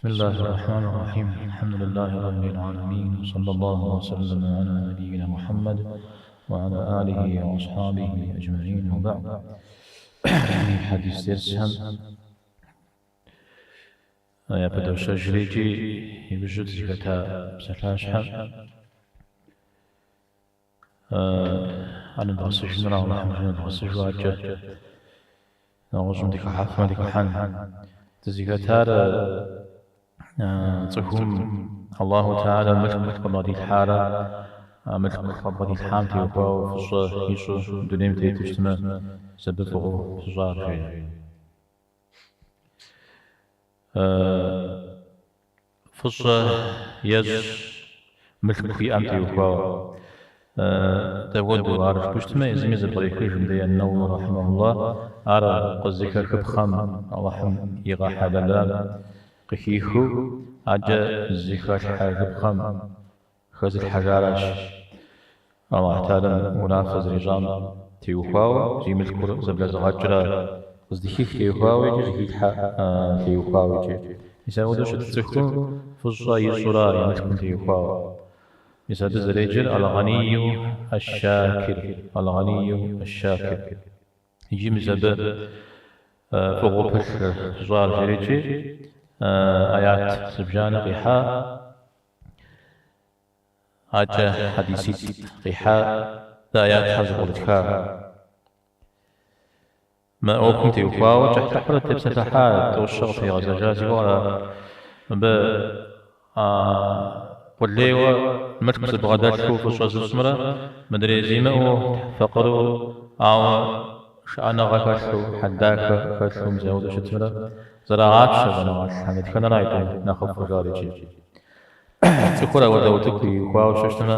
بسم الله الرحمن الرحيم. الحمد لله رب العالمين، وصلى الله وسلم على نبينا محمد وعلى آله وأصحابه أجمعين، وبعد. حديث درسهم يا بدر شجريجي يبجد زكاة بسلاشها أنا درس جنرا ونحن درس جواجه نغزم ديك حفمة ديك حن تزكاة تكون الله تعالى ملك قضاء الحارة ملك قضاء الحامتي وقاو فصة يسو دونيم تيتشتما سببه فصار فصة يز ملك في أمتي وقاو تقول وعرف كشتما يزميز الطريقي جمدي النوم رحمه الله أرى قزيكا كبخام الله يغا حبلا قخيخو أجا الزكاة حاجب خم خز الحجارش الله تعالى منافذ رجام تيوخاو زي ملكور زبلا زغاجرا قصدي تيوخاو يجي زكيت تيوخاو يجي يساو دوش تتسخو فصا يسورا يملكون تيوخاو يساد الزريجر الغني الشاكر الغني الشاكر يجي مزبا فوق زوار جريجي آيات سبجان قحاء أجا حديثي قحاء ذا آيات حزق الكار ما أوكم تيوفاو جحت حرة تبسطحات والشغط في غزاجاتي ولا ب والليوة المركز بغداد شوف وشوز السمرة مدري زيمة فقروا أو شأنا غاكاشو حداك كاشو مزاود شتمرة زراعات شغلات حمد كان رايتو ناخذ فجاري تكورا ودو تكوي واو ششتما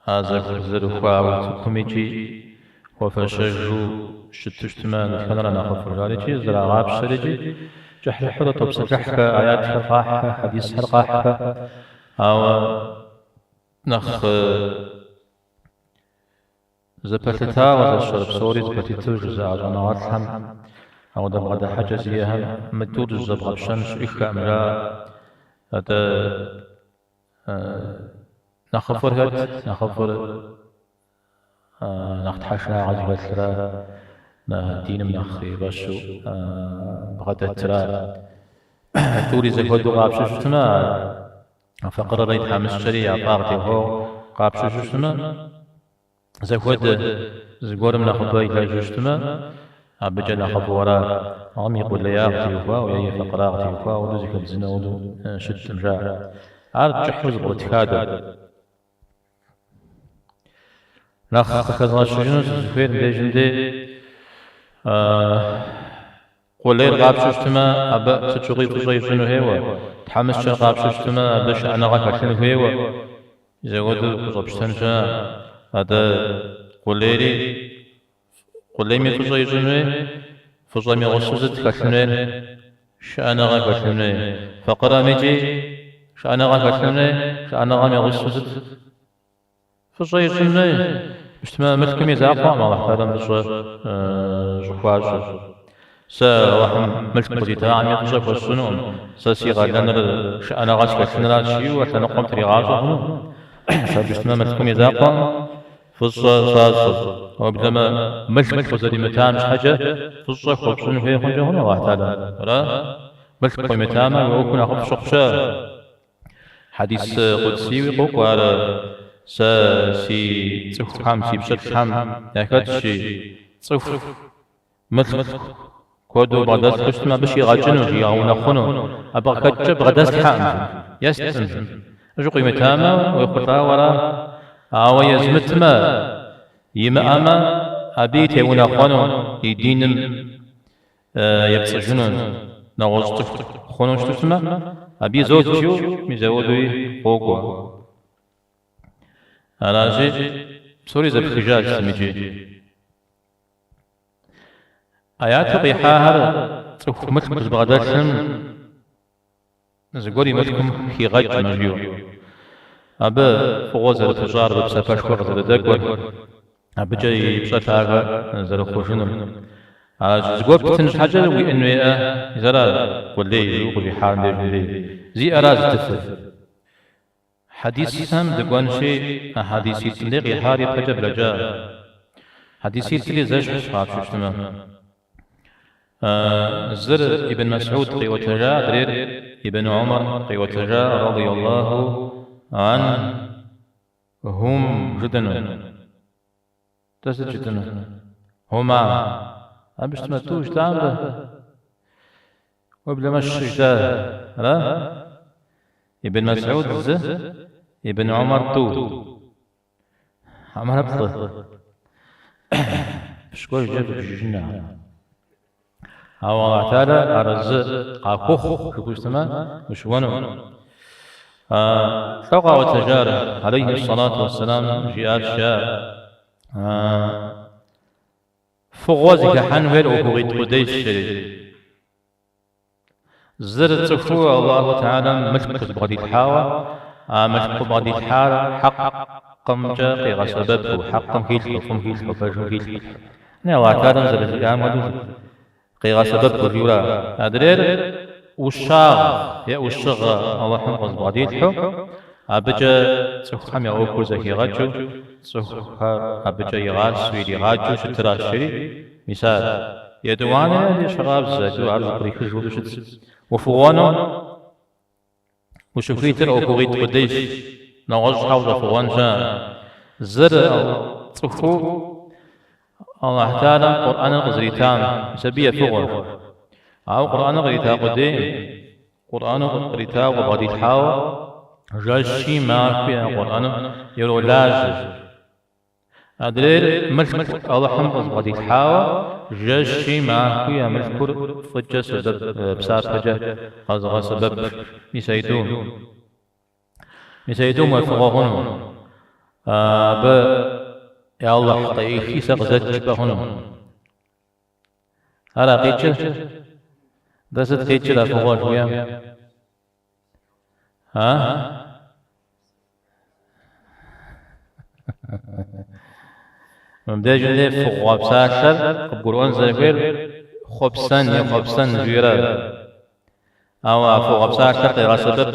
هذا زر واو تكميجي وفشجو شتشتما كان ناخذ فجاري زراعات شريجي جحر حرة بسجحك آيات حرقاحة حديث حرقاحة أو نخ زبتتا وزشرب سوري زبتتا جزاء جنوات هم أو دبغدا حاجة زيهم مدود الزبغة بشمس إخا أمرا هذا نخفر هد نخفر نختحشنا عزبة ترى دين من أخي بشو بغدا ترى توري زكودو قابشو شتما فقر ريد حامس شريع باغتي هو قابشو شتما زكود زقور من أخبائي لا جشتما أبجل أخبورا عم يقول لي أغتي وفا ويا فقرا أغتي وفا ودوزك الزنا ودو شت مجاع عارض جحوز بغتكادا ناخ خزنا شجنوس زفير بيجندي قول لي رغاب ششتما أبا ستشغي فشغي شنو هيوا تحمس شغاب ششتما باش أنا غاك شنو هيوا إذا ودو قصبشتنجا هذا قوليري قوليمي فصاي جنوي فصاي مي غصوزت كشنين شأنا غا كشنين فقرا ميجي شأنا غا كشنين شأنا غا مي غصوزت فصاي جنوي اشتما ملكم يزاقا ما راح تعلم جخواج سا وحم ملك قدي تاعم يقصف السنون ساسيغا لنر شأنا غا كشنين شيو وتنقم تريغاجه سابشتما ملكم يزاقا فصة صاصة وبدما ملك وزري متام حاجة فصة خبصن في خنجة هنا الله تعالى را ملك متاما ويكون أخف شخشا حديث قدسي ويقوك على سي صف حام سي بشت حام يكاد شي صف ملك كودو بعدس قشتما بشي غاجنو جي أو نخنو أبغى كتب غدس حام يستن أجوقي متاما ويخطا ورا أو يزمتما يمأما أبيت يونا خانو يدينم يبصجنون نغزتف خانو شتسما أبي زوجيو مزودوي قوقوا أراجي بسوري زبخجاج سميجي آيات قيحاها تخمتكم بغداتهم زقوري متكم في غاية مجيو أبا فوز الفجار بسافر شوق زردك أبا جاي بساتها زرخوشنم زقوب تنش حجر وإنه يزرع ولي يقول حال لي زي أراز تفل حديث هم دقوان شيء حديثي تلقي هاري بجب رجاء حديثي تلي زش صحاب شتما زر ابن مسعود قي وتجا درير ابن عمر قي وتجا رضي الله عنهم جدنا تسد جدنا هما أبش تمتوش دعبه وبلا مشش ده لا ابن مسعود زه ابن عمر تو عمر بطل شكوش جاب بجيجنا الله تعالى أرز قاكوخ شكوش تما وشوانو فوق وتجارة عليه الصلاة والسلام جاء شاء فغوزك حنوير وبغيت قديش زر تفو الله تعالى ملك بغدي الحاوة ملك بغدي الحارة حق قمجة قيغا سبب حق كيل وفم كيل وفجر كيل نه الله تعالى زر الجام ودو قيغا سبب كيورا أدرير وشاغ يا وشغ الله حنقص بغدي الحو أبجا تفهم يا أوكو زكي غاجو أبجا يغاز سويدي غاجو شترا شري مثال يدوانا لشغاب زاجو عرض بريخ جودو وفوانو وشفيتر أو بغيت قديش نغز حوض فوان جان زر صفو الله تعالى قرآن غزريتان سبية فغر أو قرآن غريتا قدين قرآن غريتا وبغدي الحاوة جاشي ما في قرآن يرو لاجج أدرير ملك الله حمد غدي الحاوة جاشي ما في ملكور فجأة سبب بسار فجأة غزغا سبب يسيدون وفقهن ب يا الله طيخي سغزت بهن هلا قيتش دست قيتش لا فوق شوية ها مبدأ جندي فوق بساشر قبورون زرفير خبسان يا خبسان جيرا أو فوق بساشر قيرا سبب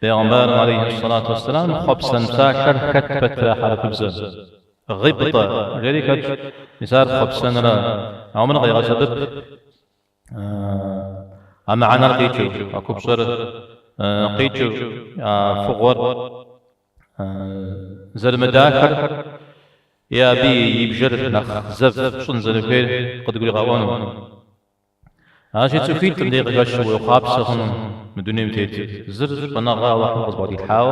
بيغمبر عليه الصلاة والسلام خبسان بساشر كتبت حرف بزر غبطة جريكة مثال خبسان را عمر قيرا سبب أما عنا قيتشو أكو بصر قيتشو فغور زرمداكر يا بي يبجر نخ زف شنزل فير قد قولي غوانو هاشي تفيد تمديق جاش ويقابسهم مدوني متيت زر بنغا الله حفظ بعد الحاو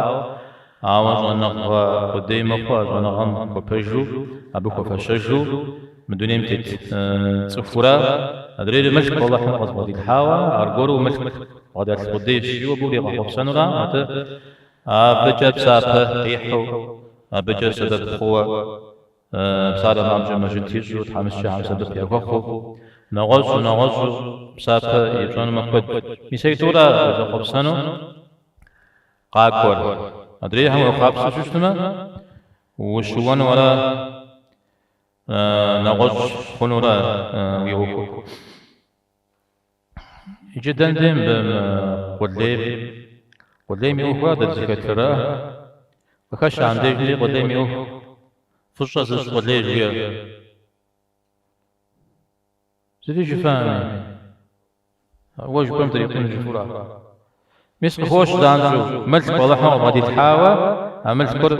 عاوز ونغا قديم أخواز ونغم وبجو أبوك وفشجو مدوني متيت صفورا أدري مشك الله حفظ بعد الحاو أرجورو مشك بعد القديش يو بولي غفظ سنورا متى أبجاب سابه يحو أبجاب سبب قوة بسالة مامجا مجنتيجو تحمس شعام سبب يقوخو نغزو بسابه يبزون مقبد ميسيتورا إذا قبسانو قاكور أدري هم وقابسو ششتما وشوان ورا نغز خنورا يوكو جدا ديم بم قديم يوكو هذا الزكاة وكاش عندي جدي قديم يوكو فشة زش قديم يوكو زدي جفاني واش بمتر يكون جفورا مسك خوش دانجو ملك والله حمر غادي تحاوى عملت كر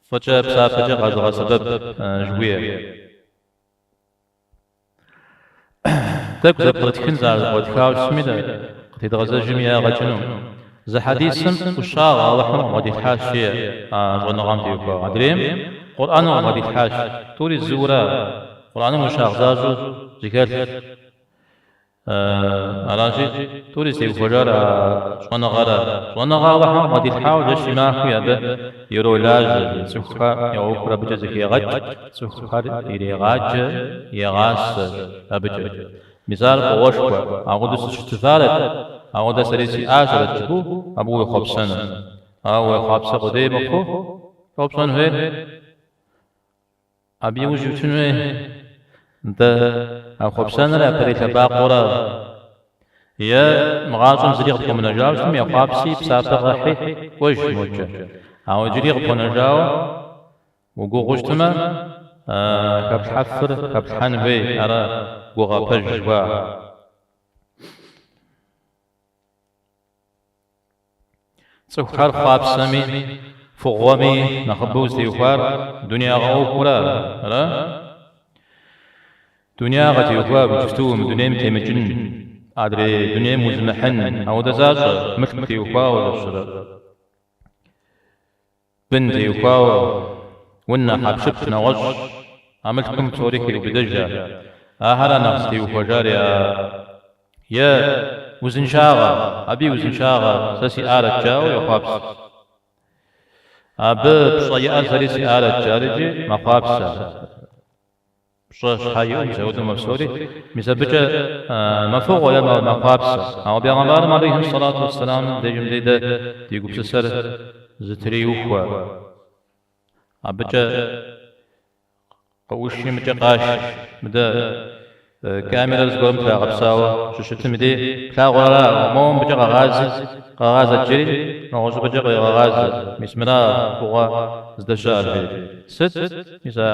فجأة بسبب فجأة غازغا سبب جوية تاكو زبطت كنزار غادي تحاوى سميدا قد غازا جميع غاتنو زا حديثم وشاغ الله حمر غادي تحاش شيء ونغام ديوكا غادريم قرآن غادي تحاش توري الزورا قرآن وشاغ زازو زكال أراجي توري سيب فجارة شوانغارا الله غادي تحاول جشي ما خويا به يرو لاج سخا يوكرا بجزك يغج سخا يري غاج يغاس أبجد مثال قوشكوا أقول شتفالت أقول سريسي آشرت جبو أبو خبسن أو خبسة قدي بخو خبسن هير أبي وجبتنوه انت او خبسان لا بريت باقورا يا مغازم زريق بكم نجاوش يا قابسي بسافة غحي وش موجه او جريق بكم نجاو وقو غشتما كبس حفر كبس حنبي ارى قوغا بجوا سوخر خواب سامي فغوامي نخبوز ديوخار دنيا غوكورا لا دنيا غتي وفا بجفتو من دنيا متمجن أدري دنيا مزمحن أو دزاج مثل وفا ولا بنتي وفا ونا حبشبت نوج عملتكم توريكي بدجا أهلا نغستي وفا جاري يا وزن شاغا أبي وزن شاغا ساسي آلة جاو يا خابس أبي بصيئة سريسي آلة جارجي ما خابسة شش حيوم زود مبسوري مسبجة مفوق ولا مقابس أو بيغمبار عليه الصلاة والسلام ديجم ديدا ديقو بسسر زتري وخوا أبجة قوشي متقاش مدى كاميرا زقوم تلا غبساوة ششت مدي تلا غرا موم بجا غاز جري نغوش بجا غاز مسمرا فوقا زدشار ست مسا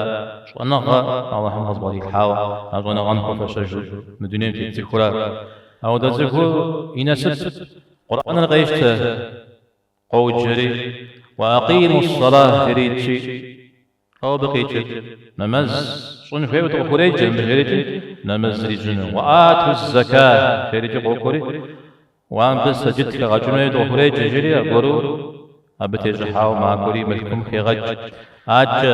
شو أنغا الله حمد بالي الحاوة أظن غنقف فشج مدنيا تذكرا أو تذكر إن ست قرآن الغيشت قول جري وأقيموا الصلاة جريتشي أو بقيتش نمز صن فيه وتقولي جنب جريتي نمز رجن وآتوا الزكاة جريتي قولي وأن بس جدك غجنة تقولي جري أقولو أبتي جحاو ما كوري ملكم في غج أج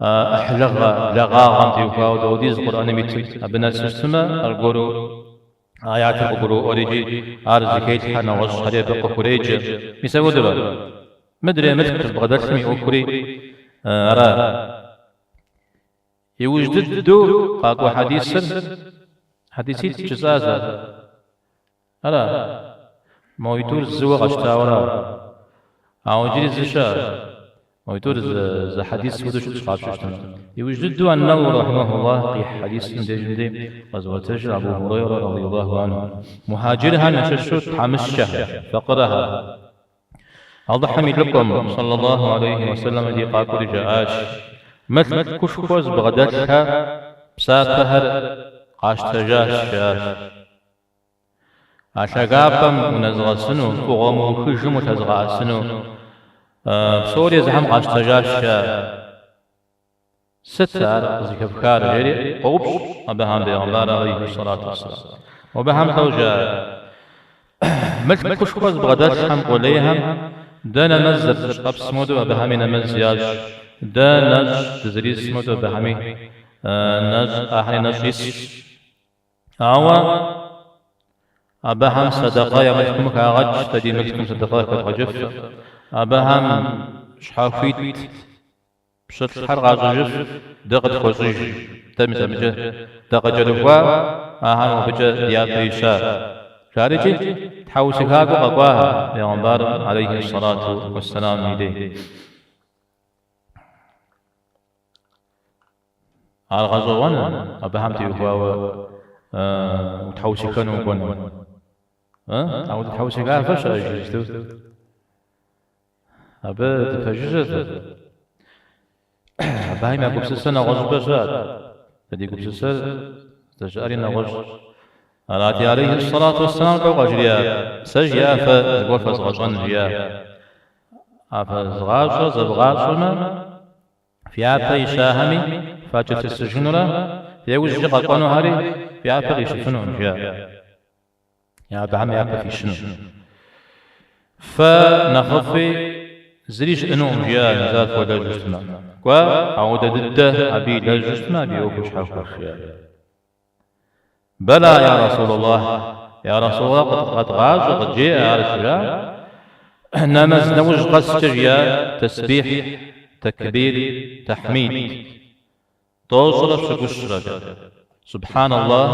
أحلغ لغا غمتي وفاو دوديز قرآن ميتي أبنا السماء أقولو آيات أقولو أوريجي أرزكيت حنا وش حريب قوليج مسوي دبر مدري ملك بغداد سمي أقولي أرى يوجد دو قاقو حديثي جزازة أرى ما يدور الزوغ أشتاورا أو جري الزشار ما يدور ز حديث ودوش تشقاب ششتم يوجد دو أنه رحمه الله في حديث جندي غزوة أبو هريرة رضي الله عنه مهاجرها نششت حمس شهر فقرها أضحمي لكم صلى الله عليه وسلم دي قاكو رجاءاش مثل كشكوز بغدادها بساتهر قاشتجاش شاش أشاقابم ونزغى سنو فغمو خجم وتزغى سنو بصوري زحم قاشتجاش شاش ستار زكبكار جري قوبش أبهام بيغمبار عليه الصلاة والسلام وبهم زوجة مثل كشكوز بغدادها قوليهم دانا مزر قبس مودو أبهامي نمزياج دا نج تزريس مودو بهامي نج أحري نجيس أوا أبهم صدقاء يملكم كاغج تدي ملكم صدقاء كتغجف أبهم شحافيت بشت حرق عجف دقت خوزيج تمز مجه دقت جلوكوا أهم بجه ديات بيشا خارجي تحوسي كاكو قواها لغنبار عليه الصلاة والسلام إليه على غزوان أبهمتي وهو وتحوسي كانوا كون أو تحوسي كان فشل يجلسوا أبى تفجزت أبهاي ما كبسسنا غز بزاد تدي كبسسر تجارينا غز على عليه الصلاة والسلام فوق جريا سجيا فزقول فزغجان جيا فزغاجة زبغاجة في عبتي شاهمي فاجت السجنرة يوز جقا قانو هاري في عبتي يشفنون جيا يا بعم يعبتي في شنو فنخفي زريش انوم جيا نزال فولا جسما وعود ضده أبي لا جسما بيوكش حفظ الخيال بلى يا رسول الله يا رسول الله قد غاز وقد جاء يا رسول الله نمز نوج قصد جيا تسبيح تكبير تحميد توصل بشكل سبحان الله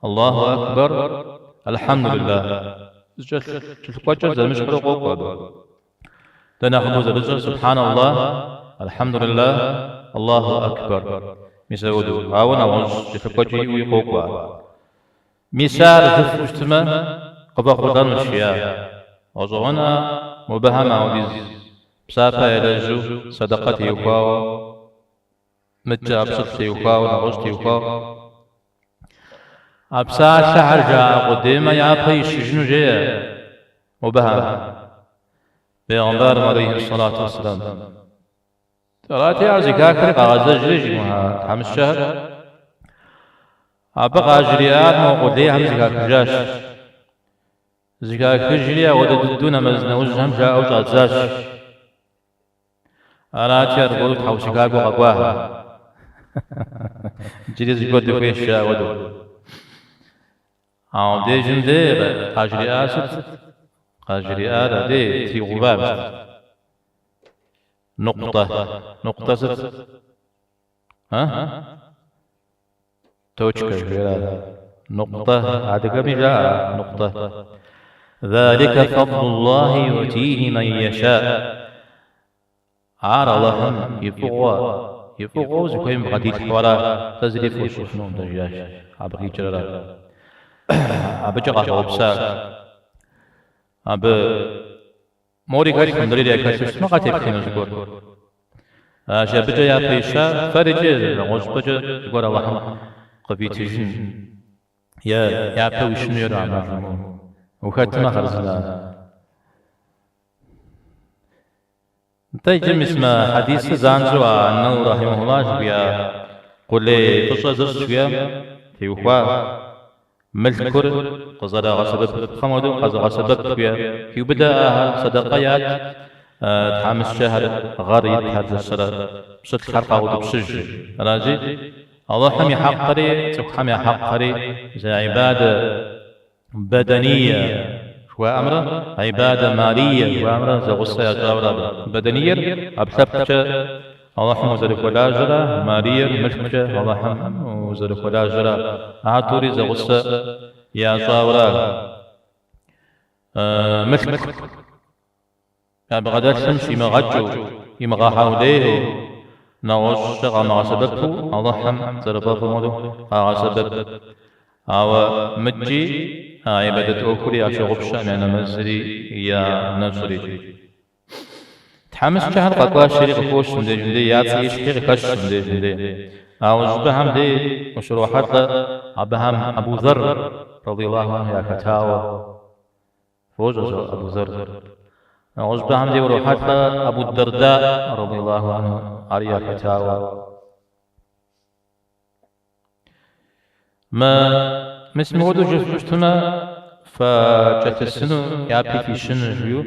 الله أكبر الحمد لله سبحان الله الحمد لله الله أكبر ميسودو أو نوز يفكوجي ويقوقوا مثال جفشتما قبا خدان الشيا وزغنا مبهما وديز بسافة يلجو صدقتي يقاو متجا بسطتي يقاو نغزتي يقاو أبسا شهر جاء قديما يا بيش شنو جاء مبهما بيغمبار عليه الصلاة والسلام تراتي عزيكا كرق غزة جريج مها حمس شهر أبقى جريات موقود ليه هم زكاة كجاش زكاة كجريا وددونا مزنا وزهم جاء وجات زاش أراتي أرغلو تحو شكاكو غقواها جري زكوة دفيش شاء ودو أو دي جندير قاجريات قاجريات دي تي غباب نقطة ست ها توشكا نقطة هذا كم جاء نقطة ذلك فضل الله يؤتيه من يشاء عار الله يفوق زكوين بغدي حوالا تزريف وشفنون دجاج عبقي جرلا عبجغا وبساك عب موري كاش مندري لأكاش ما قاتل كينو زكور جابجا يا بيشا فرجي غزبجا زكور الله قبيتجن يا بوشنو يرى عمرهم وختم خرزنا تيجم اسم حديث زانزو أنه رحمه الله بيا قل لي قصة شوية تيوخوا ملكر قصدا غسبب خمدو قصدا غسبب بيا يبدأ صدقيات تحمس شهر غريب هذا السنة بشت خرقه وتبشج راجي الله حمي حقري حمي حقري زي عبادة بدنية وأمره عبادة مالية وأمره زي غصة جاورة بدنية أبثبت الله حمو زرق ولا جرى مالية ملكة الله حمو زرق ولا جرى عطوري زي غصة يا جاورة ملك يعني بغداد شمس يمغجو يمغاحوليه نغش غا سببه الله حم زربا فمودو غا سبب أو مجي عبادة أوكري أشغب شأن أنا مزري يا نصري تحمس شهر قطوة شريك فوش من جندي ياتي يشكي كش من جندي أو زبهم دي مشروحات أبهم أبو ذر رضي الله عنه يا كتاوى فوج أبو ذر وزبهم دي وروحات أبو الدرداء رضي الله عنه أريا كتاوى ما مسمودو جفتما فجت السنو يابي في شنو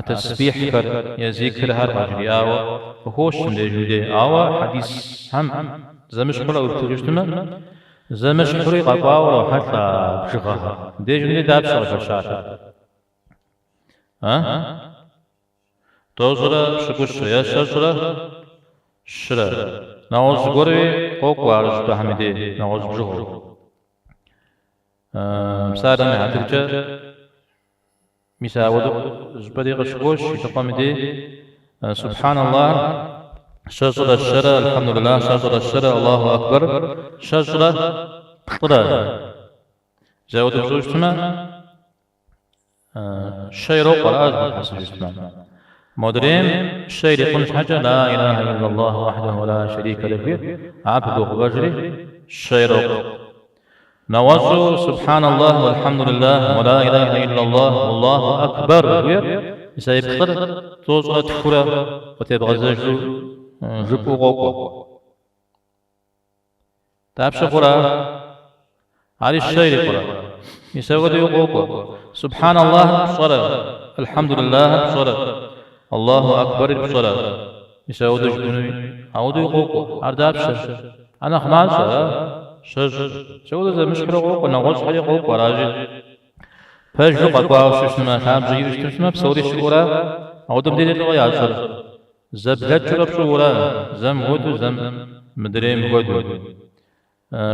تسبيح كر يذكر هر أجرياوة وهوش من جودي آوة حديث هم زمش كلا وبتجفتما زمش كري قطاوة حتى بشغها دي جودي داب شغل توزرا شكوش يا شجرة شرا نعوز غوري قوق وارز بحمدي نعوز بجغل مساعدة من عدلجة مساعدة زبدي غشكوش يتقامدي سبحان الله شجرة الشرا الحمد لله شجرة الشرا الله أكبر شجرة قطرة زاود بزوجتما شيرو قرآن حسب جسمان مدرين الشيء يقول حاجة لا إله إلا الله وحده لا شريك له عبده وبجره الشيء نوزو سبحان الله والحمد لله ولا إله إلا الله والله أكبر يسايب خر توزو تخرى وتبغزجو جبو غوكو تابش خرى على الشيء قرى يساوي غوكو سبحان الله بصرة الحمد لله بصرة الله أكبر بصرة يساود جبني عود يقوقو أرداب شر أنا خمال شر ساود ذا مشكلة قوقو نغوص حي قوقو راجل فجر قطاو ششما خام زير ششما بسوري شورا عود بديد الغيا شر زبلت شرب شورا زم غدو زم مدريم غدو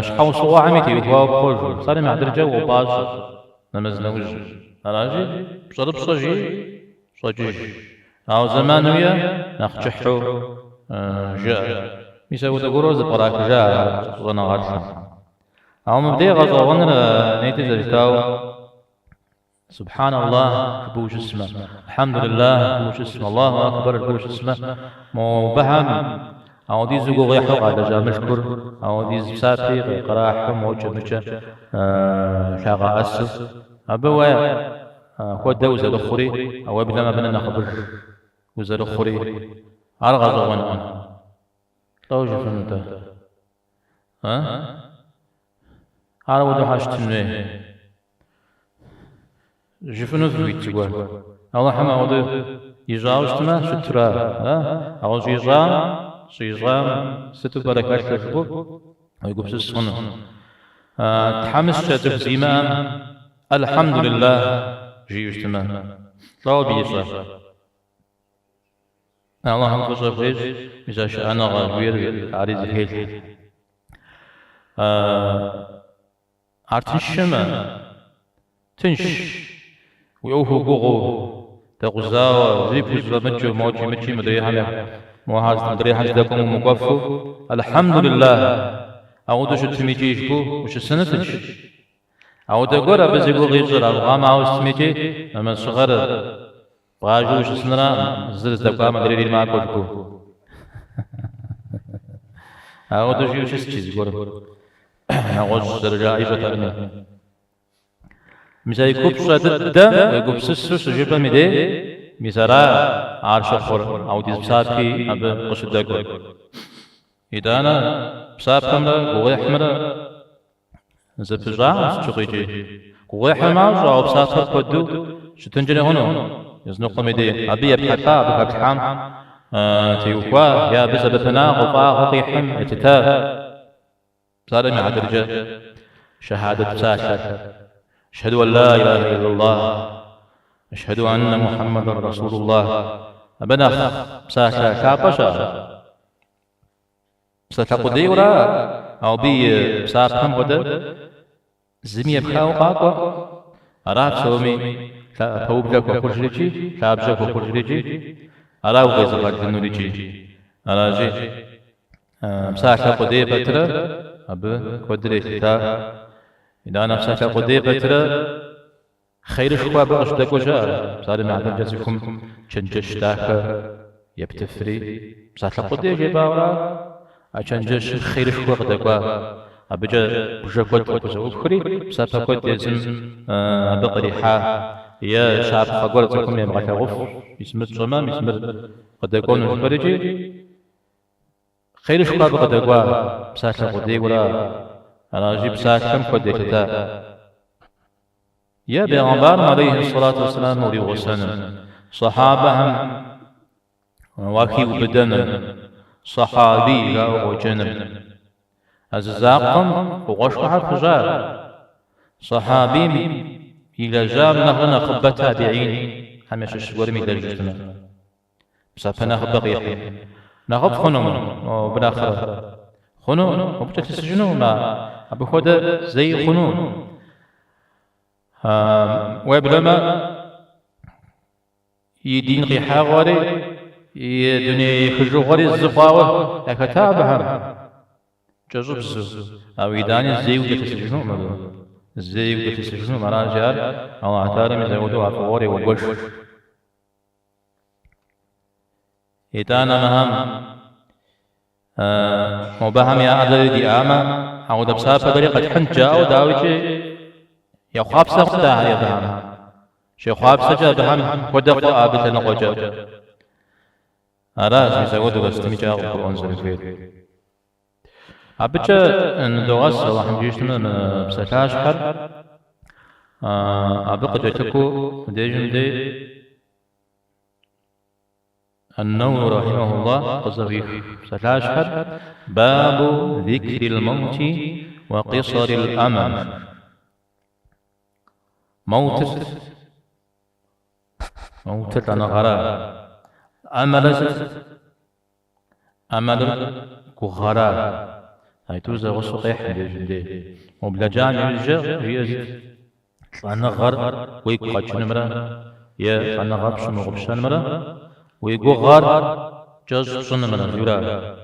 شحاو صوا عميتي يتواو بخوجو صار معدر جو وباش نمزنوج راجل بصرب صجي صجيج أو زمانوية نخجحو جاء ميساو تقولوز براك جا غنا غرشا أو مبدأ غزوان نيتي زرتاو سبحان الله بوش اسمه الحمد لله بوش اسمه الله أكبر بوش اسمه مو بهم أو دي زوجو غيحو على جامشكر أو دي زبساتي قراح موجة مجة شاغا أسس أبوا هو الدوزة الأخرى أو أبدا ما بنا نخبر وزة الأخرى أرغى زوان لو جفنت ها أرغى حاشتني جفنو في ويتقول الله حما وضي يجاوشتما شترا أو جيجام ستو بركات لشبو ويقول بسسخن تحمس شاتف زيمان الحمد لله جيوشتما لو بيجا الله هم فيش مزاش أنا غير عريض الهيل أرتشما تنش ويوهو قوغو تغزاو زيبوز ومجو موجي مجي مدريحنا موهاز مدريحنا داكم مقفو الحمد لله أعودو شو تميجيشكو وش السنتش أعودو قرى بزيقو غيزر الغام عاوز تميجي أما صغر باجو وش سنرا زرز داكوا مدريري معاكوشكو أعودو شو شسكيز قرى أعوز درجة عيشة ترمي مثلا يكوب شدد ويكوب سسو سجيبا ميدي مثلا عرش الخور أو دي بسابكي أب قصد داكو إذا أنا بسابكم لا قوي حمرا زبجا شقيجي قوي حمرا أو بسابكم كدو شتنجري هنا يزنق ميدي أبي يبحثا بحام تيوكوا يا بزبتنا غطاء غطي حم اتتاب بسالمي عدرجة شهادة بساشر أشهد أن لا إله إلا الله أشهد أن محمد رسول الله أبنا بساشا كابشا بساتقدي ولا أو بي بساقم غدا زمي بخاو قاقوا أراب سومي فوبجاك وخرجريجي كابجاك وخرجريجي أراو غيزغاك ذنوريجي أراجي بساشا قدي بترا أب قدري تا إذا أنا بساك قدي بترا خير شكوا بقش دكوجا بصار معدل جزكم چنجش داك يبتفري بساك قدي جباورا أچنجش خير شكوا دكوا أبجا بجاكوت وكوزا وكري بساك قد يزم بقريحا يا شعب خقور تكم يمغاك غف يسمت جمام يسمت قد يكون الفريجي خير شكوا بقدكوا بساك قدي ولا أنا أجيب ساكم كوديكتا يا بيغمبار عليه الصلاة والسلام وري وسلم صحابهم واكي وبدن صحابي لا وجنب أززاقم وغشقها فجار صحابي إلى جاب نغنى خبة تابعين همش الشور من الجسم بسافنا خبقية نغب خنم وبناخر خنون وبتت السجنون أبو خدا زي خنون ويبلما يدين قيحا غوري يدني خجو غوري الزفاوة أكتابها جزب زو أو يداني زي وجت السجنون زي وجت السجنون مراجعات أو أعتاري من زودوها في غوري وقوش إدانا مهم وبهم يا أدري دي آما أو دبسا فبريقة حنجا أو داوجي يا خواب سختا يا بهم شي خواب سجا بهم ودقوا آبتا نقوجا أراس بيساودو بستمي جاء القرآن زرفيد أبجا ندوغس الله حمجيشتنا بسكاش حر أبقى جاتكو ديجم دي النووي رحمه الله قصدي ستاشهر باب ذكر الموت وقصر الأمل موت أنا غرا أمل كغرا هاي توزا وصقيح دي وبلا جامع الجر يزد أنا غر ويقاش نمرة يا أنا غبش مغبش نمرة ويقول غار جز صن من الجرا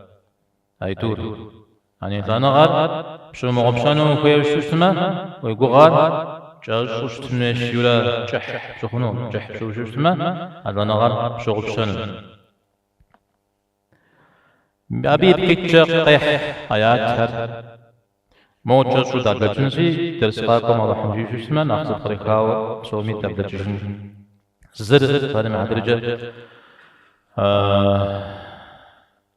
أيدور يعني لانغار شو مغبشانو خويا شوشتما ويقوغار جاز شوشتما شيولا جح شخنو جح شوشتما لانغار شو غبشانو أبي بكتشا قيح حياة هر موجة شو دابلتنسي درسقاكم الله حمجي شوشتما ناخذ طريقاو سومي دابلتشن زر هذا مع درجة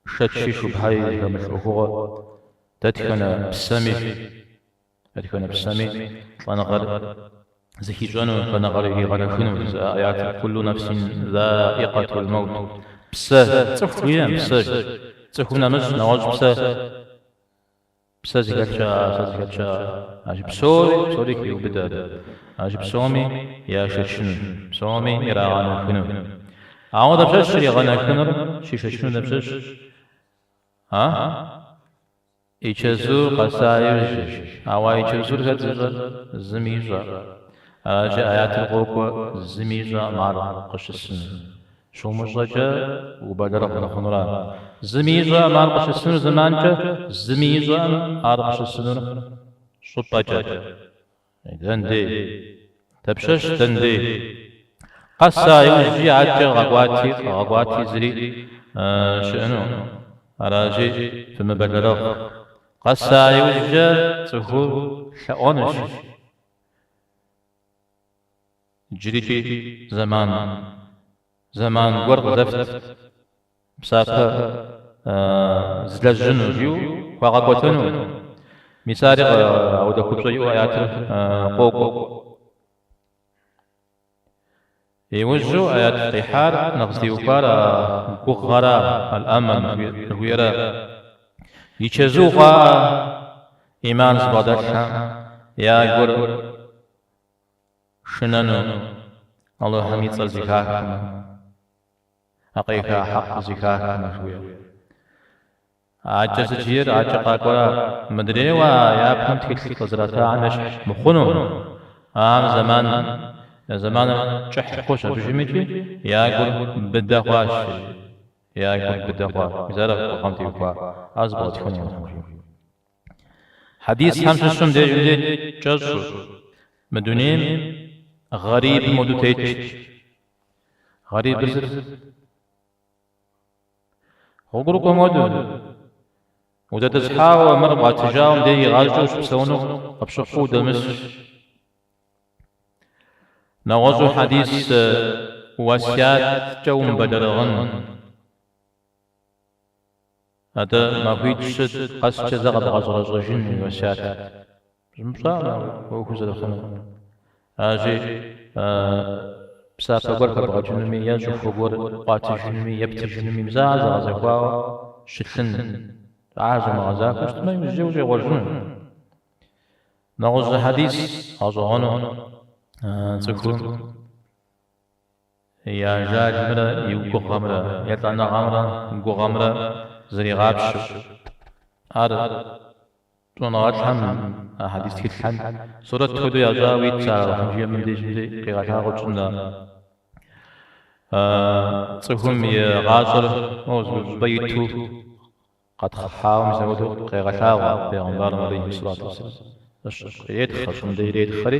شتشي شبهاي مشروخوغ تدخنا بسامي فنغر زكي جانو فنغر يغرفون آيات كل نفس ذائقة الموت تفويا تفونا مش نواج زكاتشا عجب سوري كيو بدأ عجب سومي يا ششن سومي يراغانا فنو أعوذ بشش يغانا فنو ششنو دبشش إيشزو قصائر أوا إيشزو هذا زميجا جاء آيات القرآن زميجا مار قشسن شو مجرجا وبدر خنورا زميجا مار قشسن زمانجا زميجا مار قشسن شطجا دندي تبشش دندي قصائر جي عجا غواتي زري شأنو أراجي ثم بلغ قصا يوجد تهور شأونش جريتي زمان ورق زفت بسافة زلجن وجيو وغاقوتنو مسارق أو دكتوي آيات قوقو يوجو آيات قيحار نغزي وفار قغرا الأمن الويرا يشزوغا إيمان زبادرشا يا قر شننو الله حميد زكاة حقيقة حق زكاة مشوية عجز جير عجقا قرا مدري ويا فهمت كل قزرتا عنش مخنو زمان جح خوشة بجميتي يا قر بدخواش يا قر بدخواش مزارق وقمتي وفا أزبط خنو حديث همش الشم دي جمدي جزر مدونين غريب مدوتيت غريب بزر غقرق مدون وده تزحاو مربع تجاوم دي غالجوش بسونو قبشقو دمس نغزو حديث واسيات جوم بدرغن هذا ما فيد شد قس جزاق بغزغزغجين واسيات مصارنا وكوزة دخلنا هاجي بسافة بركة بغجنمي ينشوف بور قاتي جنمي يبتي جنمي مزازة غزاكوا شتن عاجة مغزاك وشتما يمزيوزي غرجون نغز حديث أزغانو تكون يا جاج مرا يوكو غمرا يطلعنا غمرا يوكو غمرا زري غابش تونغات هم حديث كتحن سورة تخدو يا جاوي تسارة وحمجية من دي جمدي قيغاتها غجنا تكون يغازر موزو بيتو قد خفاو مزودو قيغاتها بيغنبار عليه الصلاة والسلام يدخل من دي يدخل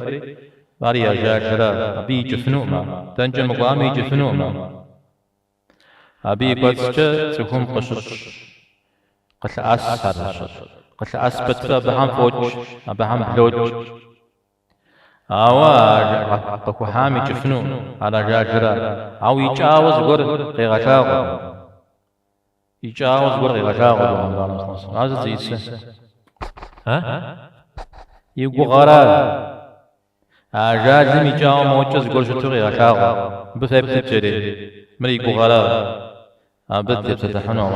باريا جاكرا أبي جفنوما تنجم قامي جفنوما أبي قدسجة تكون قشش قتل أسهر قتل أسبت بهم فوج بهم بلوج أوا بكو حامي جفنو على جاكرا أو يجاوز قر قيغتاغ يجاوز قر قيغتاغ هذا زيسة ها يقو غرار جازم يجاو موجز قول شتوغي غشاغ بثيب تبتري مري قغرا بدي بتتحنو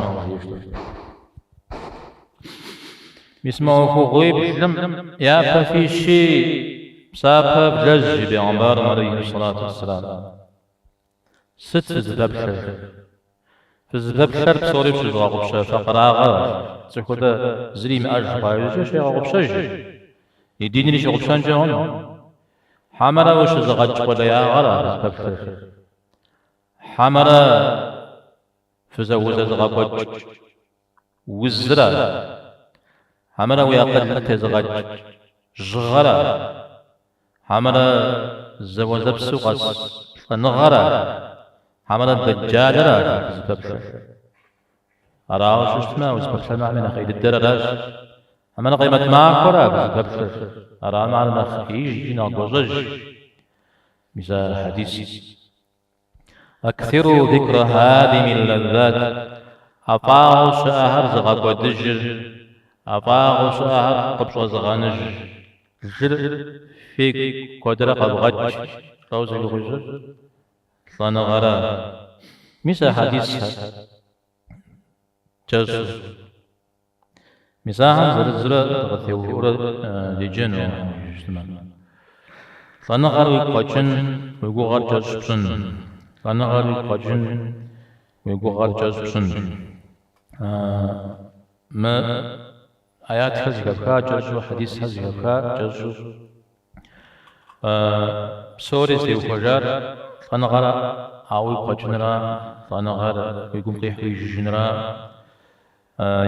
بسمعه غيب لم يا ففي شيء بسابة بجج بعنبار عليه الصلاة والسلام ست زباب شر في زباب شر بصوري بشي غاقب شر فقراغا تخودا زريم أجبا يجيش غاقب شر يديني ليش غاقب شان جهون حمرا وش زغج ولا يا غلا بفر حمرا فزوز زغج وزرا حمرا ويقل تزغج جغرا حمرا زوزب سوقس نغرا حمرا دجاجرا زببشر أراو ششتما وزببشر معنا خيد الدرراج حمرا قيمة معكرا زببشر أراو معنا خيج ناقوزج مثال حديث أكثروا ذكر هادم اللذات أطاعوا شاهر زغب ودجر أطاعوا شاهر قبش وزغانج جر فيك قدر قبغج روز الغجر صنغرا مثال حديث جز مثال زرزر غثيور لجنو صنغر وقجن ويقوغر جزبسن صنغر وقجن ويقوغر جزبسن ما آيات هزيكا جزو حديث هزيكا جزو سوري سيوكوجار صنغر عاوي قجنرا صنغر ويقوم قيحوي جنرا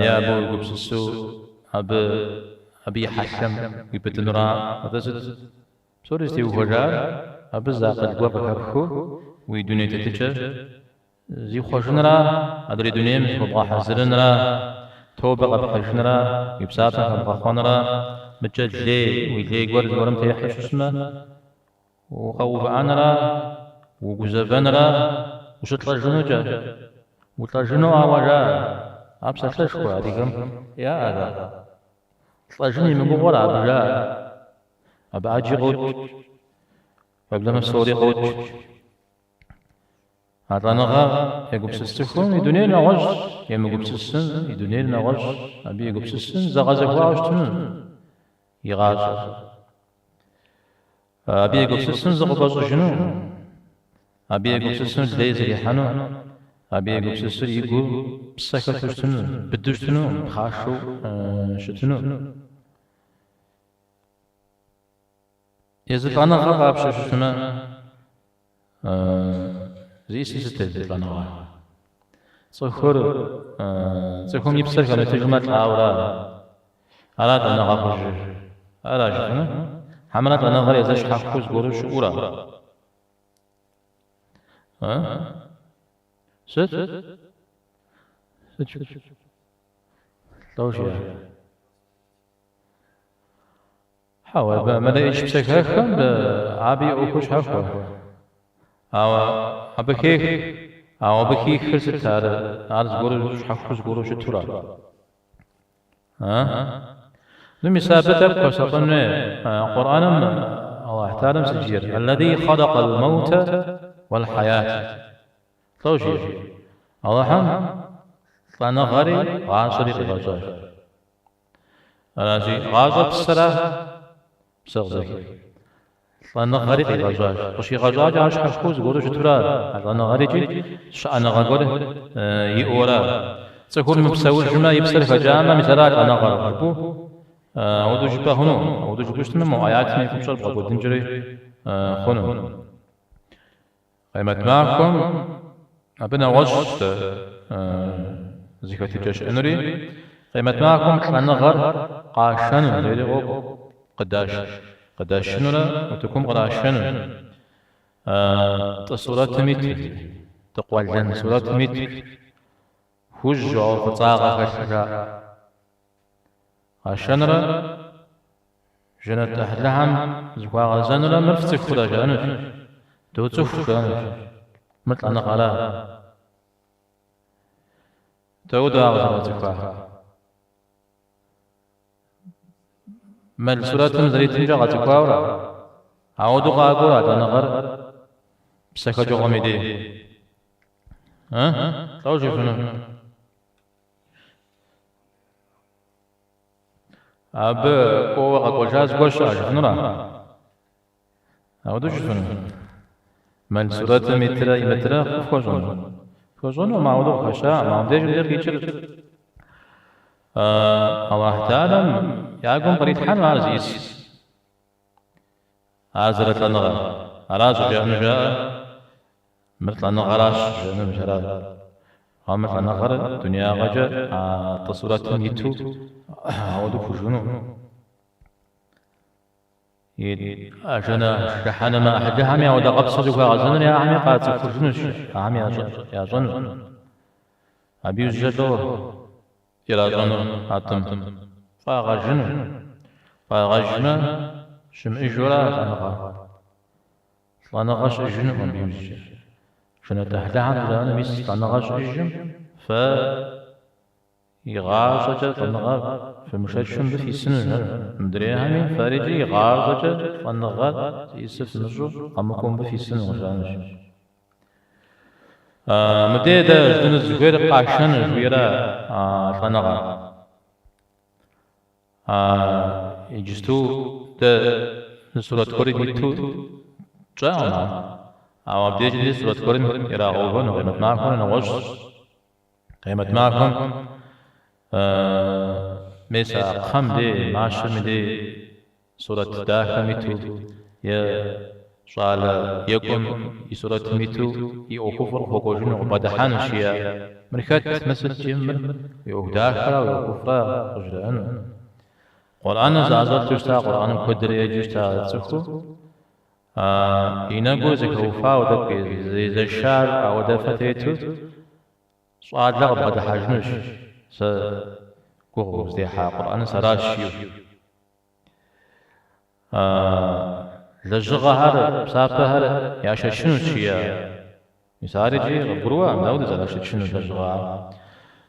يا أبو يقوم سسو أبي حكم ويبتنرا هذا سوري سيوكوجار أبزا قد قوة بكبكو ويدوني تتجر زي خوشنرا أدري دونيم وبغا حزرنرا توبة بحجنرا يبساطا بغخونرا مجد لي ويلي قورد ورم تيحش اسمه وقوب عنرا وقزفنرا وشطل جنوجا وطل جنو آواجا أبسا تلشكو هذيكم يا هذا طل جني من بغورا أبجا أبعاجي غوت فبلما سوري غوت هذا نغا يقوم سستكون يدوني نغج يم يقوم سستن يدوني نغج أبي يقوم سستن زغازك واجتن يغاز أبي يقوم سستن زغباز جنو أبي يقوم سستن ليز ريحانو أبي يقوم سستن يقول بسكة تشتنو بدوشتنو خاشو شتنو يزد أنا غاب شتنو زي سيستة لنا صخور صخور يبصر كانوا تجمع الأورا أراد أن غافج أراد جنا حملت أنا غير يزش حفظ قروش أورا ست توشيا حاول ما لا يشبسك هكذا عابي أوكش حفظ أو أبكيك أو أبكيك خرجت على قروش حفظ قروش التراب لم يثبت قصة قرآن الله تعالى سجير الذي خلق الموت والحياة توجيه الله هم فنغري غاصري غزاج الذي غاصب السراه سغزك فنغري غزاج وشي غزاج عاش حفظ قروش التراب فنغري أنا غقول يؤرا تكون مبسول جمع يبسل فجامع مثلات أنا غربو أودو جبا هنو أودو جبا شتمم وآياتنا يكون شرب غقود دنجري خنو قيمت معكم أبنا وجد ذكرة الجيش أنري قيمت معكم أنا غر قاشن غير غوب قداش شنولا وتكون قداشن تصورات تميت تقوى الجنة صورات تميت هجو فطاغة كشجاع عشانرا جنة أهلهم زكوا غزانرا مفتك خدا جانوش توتوف جانوش مثل أنا قالا تودا غزانرا زكوا مال سورة مزريت نجا غزكوا ورا عودو غاقورا أنا غر بسكا جو غميدي توجه شنو أب قوة قوشاز قوشا شنورا أودو شنو من سورة مترا يمترا خوشون وما أودو خشا ما أوديش غير كيشر الله تعالى يعقوم بريد حال عزيز عازرت لنغا عراز جاء مثل أنه غراش جنوب جراد قام نغر دنيا غجا تصورات يتو عودو كوجونو أجنا شحنا ما أحدها مي عود قبصة جوا غزنا يا عمي قاعد تكوجونش عمي يا جن أبي الجدور إلى جن هاتم فغجنا شم إجورا فنغش إجنهم بيوجي شنو تحدها أنا ميس فنغش إجم يغارزج فنغا في المشاهدين في سنة مدريها من فارجي يغارزج فنغا يسف نجو أمكم في سنة وجانش مديدا جن الزهير قاشن جويرا فنغا يجستو سورة كوري تو جاءنا أو بديجي سورة كوري يرى غوبان وقيمة معكم نوجه قيمة معكم مثل خم دي معشم دي سورة داخل ميتو يا شال يكون سورة ميتو يوقفر فوقوجين وبدحان الشيا مركات مثل جمل يوهداخل ويوقفر رجلان قرآن زازل تشتا قرآن قدر يجشتا تسخو ينقو زكوفا ودك زي الشعر أو دفتيتو سؤال لغب قد حاجنوش سكوغو زيحا قرآن سراشيو لجغة هر بسابة هر ياشا شنو شيا يساري جي غبروا مدود زلاشا شنو لجغة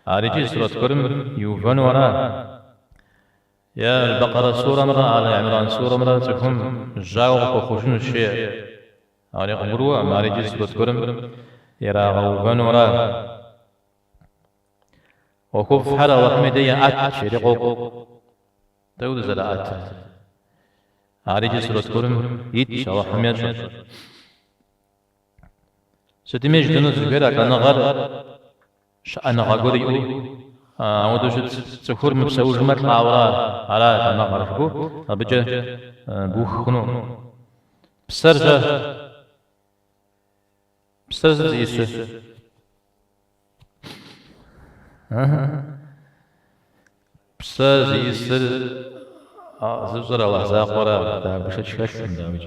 آريجي سورة كرم يوفن ورا يا البقرة سورة مرة على عمران سورة مرة تكون جاوب وخشنو الشيء آري غبروا ماريجي سورة كرم يرا غوفن ورا وكوف حرا وحمدية أت شريقوك دود زلا أت عارجي سورة كرم يتش وحمير ستميج دنو زغيرا كان غر شأن غاقوري عودو شد تخور مبسوج مرقع ورا على كان غرفكو أبجا بوخ كنو بسرجة يسو بساز يسر زوجر الله زاقورا دا بشت شكل دامج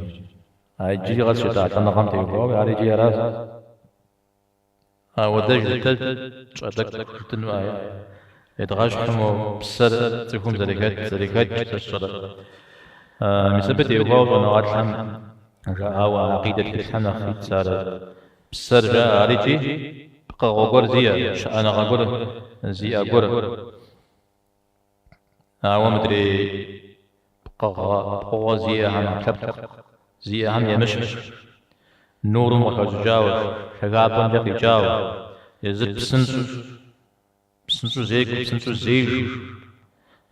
هاي جي غاز شتا كان قام تيقوا هاي جي راس ودج تشدك تنو اي يتغاش حمو بسر تكون زريكات تشتغل مثبت يقوا ونوات حم او عقيدة الحنا خيط صار بسر جاء هاي بقى غور زي أنا غور زي أقول أنا مدري بقى زي هم كبت زي هم يمشي نور وكجاو شغابن جاي جاو يزت بسنسو زيج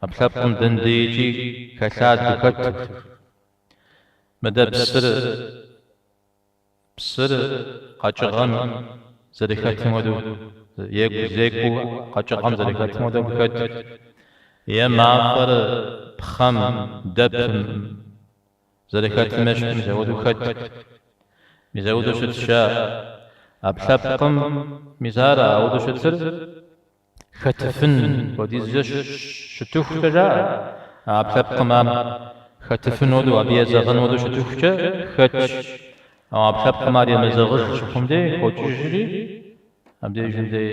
أبكبكم دنديجي كشاد بكت مدى بسر قاچغان زريكات مودو زيكو قاچغام زريكات مودو بكت يا معفر بخم دب زريكات مشت مزودو كت مزودو شتشا أبحبكم مزارا أودو شتر ختفن وديز شتوخ كجا أبحبكم ختفن ودو أبي زغن ودو شتوخ كتش أو أبحبكم أريد مزغش شكم دي خوتشجري أبدي جندي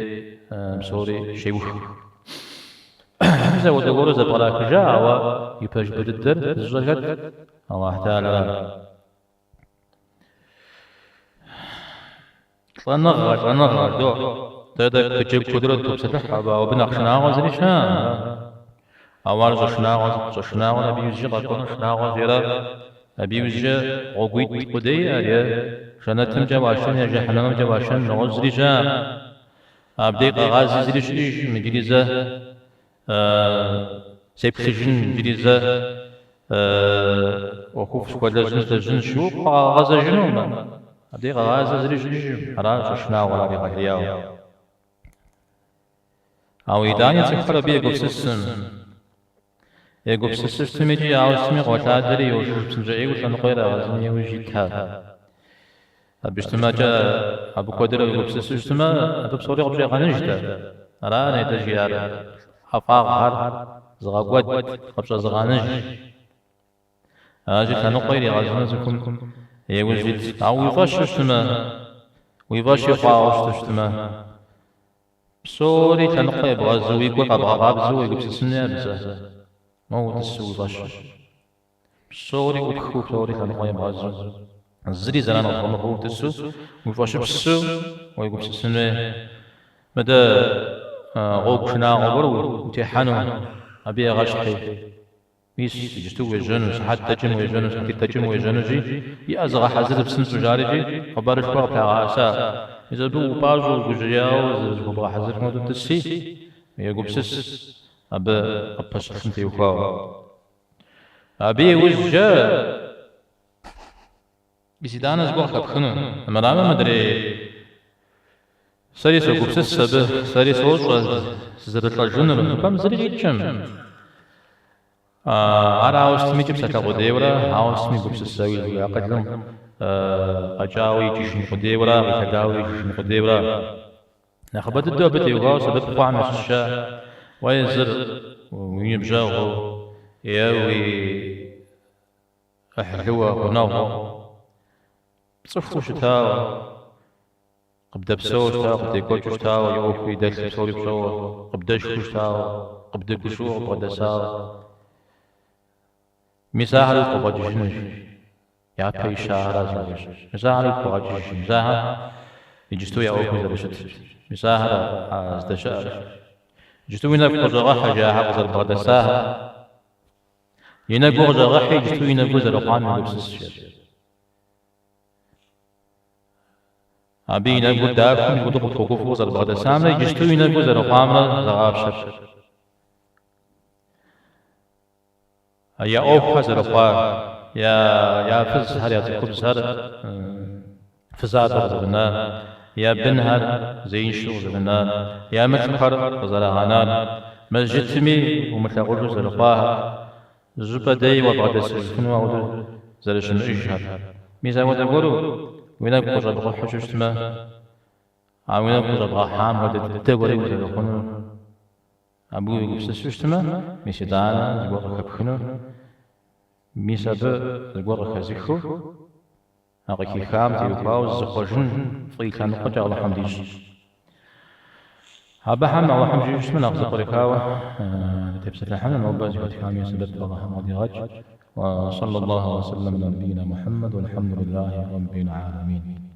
بسوري شيوخ إذا ودو غورو زبغلا كجا أو يباج بددر زغت أو أحتالا فنغر دو تدا كجيب قدرة تبسطح أبا وبناق شناغو زريشا أوار شناغو نبي يجي قطن شناغو زيرا نبي يجي غوغويت قدي أريا شنتم جواشن يا جحنم جواشن نغز زريشا أبدي غازي زريش مجريزة سيبخجن مجريزة وخوف سكوالة جنس شوق غازة جنوم أبدي غازة زريش حراج شناغو لابي غرياو أو إداني تكفر بيقو سيستم يقو سيستم يجي أو اسمي غوتادري وشو بسنجعي وشنقيرا غزني وجيتها بيجتمع جا أبو قدر وبسس اجتماع أبو بصوري قبل غنجته رانا يتجيار أفاق هر زغاقود قبل زغانج أجي كانوا قيري غازنا زكم يوجد أو يفاش اجتماع ويفاش يقاوش اجتماع بصوري كانوا قيب غازو يقول أبغى غابزو يقول بسسني أبزه ما هو تسوي فاش بصوري وبخو بصوري كانوا قيب غازو الزري زلان أضغم هو تسو ويفاش بسو ويقول بسسني مدى غوب شنا غبر وتيحانو أبي غاشحي بيس يجتو ويجنوس حتى تجم ويجنوس حتى تجم ويجنوسي يأزغى حزر بسنس وجارجي خبرش بقى بتاع عاسا إذا دو باجو وجياو زبقى حزر مودو تسي يقول بسس أبا أباش خنتي وخاو أبي وجه بسيدانا زبقى خبخنو أما مدري سري سوق بسس به سري سوق زرت الجنر كم زري جيتشم أنا عاوز تمي جبسة قديورة عاوز تمي بسس سوي يا قدم أجاوي جيشن قديورة وتجاوي جيشن قديورة نخبت الدوبة يوغاو سبب قوام الشاء ويزر ويبجاغو ياوي أحلوة ونوغو بصفو شتاو قبدا بسوش تاو قبدا كوتش تاو يوف في داك بسوري بسو قبدا شوش تاو قبدا كشوع قبدا ساو مساحة القبا جشنش يا بي شهر زوجش مساحة القبا جشنش مساحة يجستو يا اوف زبشت مساحة ازدشاش جستو ينك قزغا حاجة حق زر بغدا ساها ينك قزغا حي جستو ينك زر قامي لبسس أبي ينقول داكم يقول تقول فوز البغداد سامري جستو ينقول زر قامرة زغاب شر يا أوف حزر قار يا فز هر يا تكب زر فزاد زرنا يا بنهر زين شو زرنا يا متكر زر غنان مسجد تمي ومتقول زر قاه زبدي وبغداد سكنوا زر شنجر ميزا ودغورو وينك قرب غحوش اجتماع وينك قرب غحام ودد تقولي وزاد خنو أبوي بسس اجتماع ميسي دانا زبور خبخنو ميسا ب زبور خزيخو أغيكي خام تيوكاو زخوجن فقيل نقجع الله حمديش هابا حمد الله حمديش اجتماع نغزق بركاوة تبسط الحمد الموباز واتكامي سبب الله حمدي غاج وصلى الله وسلم على نبينا محمد والحمد لله رب العالمين.